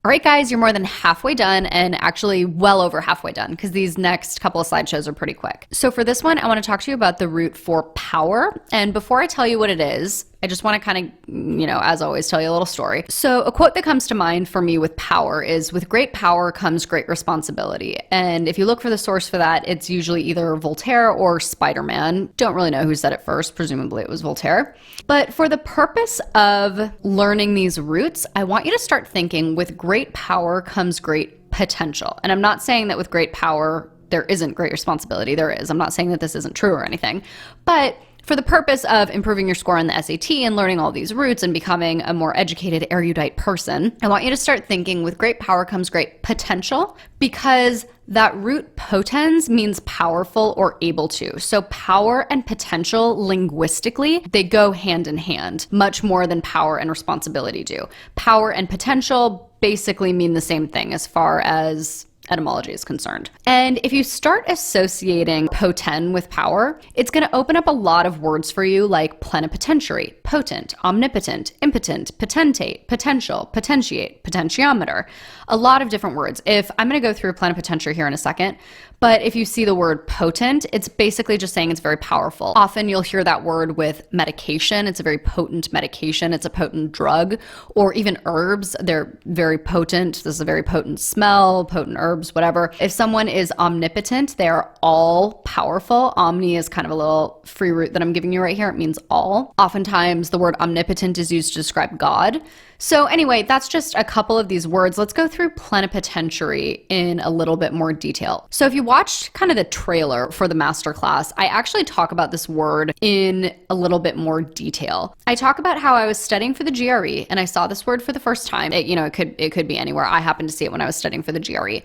All right, guys, you're more than halfway done, and actually well over halfway done, because these next couple of slideshows are pretty quick. So for this one, I want to talk to you about the root for power. And before I tell you what it is, I just want to kind of, as always, tell you a little story. So a quote that comes to mind for me with power is, "With great power comes great responsibility." And if you look for the source for that, it's usually either Voltaire or Spider-Man. Don't really know who said it first. Presumably it was Voltaire. But for the purpose of learning these roots, I want you to start thinking with great power comes great potential. And I'm not saying that with great power, there isn't great responsibility. There is. I'm not saying that this isn't true or anything. But for the purpose of improving your score on the SAT and learning all these roots and becoming a more educated, erudite person, I want you to start thinking with great power comes great potential, because that root potens means powerful or able to. So power and potential, linguistically, they go hand in hand, much more than power and responsibility do. Power and potential basically mean the same thing as far as etymology is concerned. And if you start associating poten with power, it's going to open up a lot of words for you, like plenipotentiary, potent, omnipotent, impotent, potentate, potential, potentiate, potentiometer, a lot of different words. If I'm going to go through plenipotentiary here in a second, but if you see the word potent, it's basically just saying it's very powerful. Often you'll hear that word with medication. It's a very potent medication. It's a potent drug. Or even herbs, they're very potent. This is a very potent smell, potent herbs, whatever. If someone is omnipotent, they are all powerful. Omni is kind of a little free root that I'm giving you right here. It means all. Oftentimes the word omnipotent is used to describe God. So anyway, that's just a couple of these words. Let's go through plenipotentiary in a little bit more detail. So if you watched kind of the trailer for the masterclass, I actually talk about this word in a little bit more detail. I talk about how I was studying for the GRE and I saw this word for the first time. It could be anywhere. I happened to see it when I was studying for the GRE.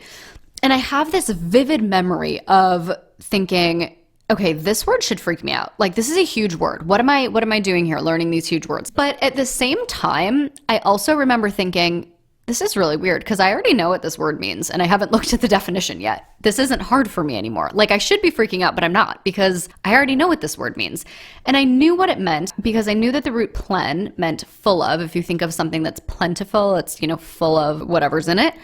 And I have this vivid memory of thinking, okay, this word should freak me out. Like, this is a huge word. What am I doing here learning these huge words? But at the same time, I also remember thinking, this is really weird because I already know what this word means and I haven't looked at the definition yet. This isn't hard for me anymore. Like, I should be freaking out, but I'm not, because I already know what this word means. And I knew what it meant because I knew that the root plen meant full of. If you think of something that's plentiful, it's, full of whatever's in it.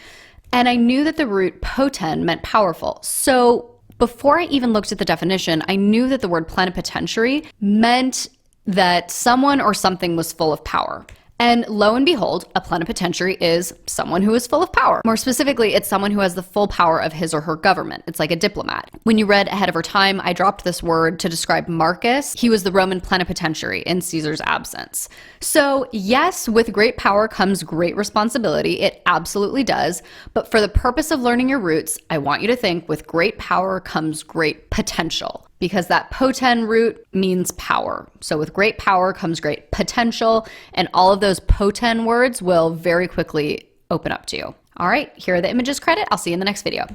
And I knew that the root poten meant powerful. So before I even looked at the definition, I knew that the word plenipotentiary meant that someone or something was full of power. And lo and behold, a plenipotentiary is someone who is full of power. More specifically, it's someone who has the full power of his or her government. It's like a diplomat. When you read Ahead of Her Time, I dropped this word to describe Marcus. He was the Roman plenipotentiary in Caesar's absence. So yes, with great power comes great responsibility. It absolutely does. But for the purpose of learning your roots, I want you to think with great power comes great potential, because that poten root means power. So with great power comes great potential, and all of those poten words will very quickly open up to you. All right, here are the images credit. I'll see you in the next video.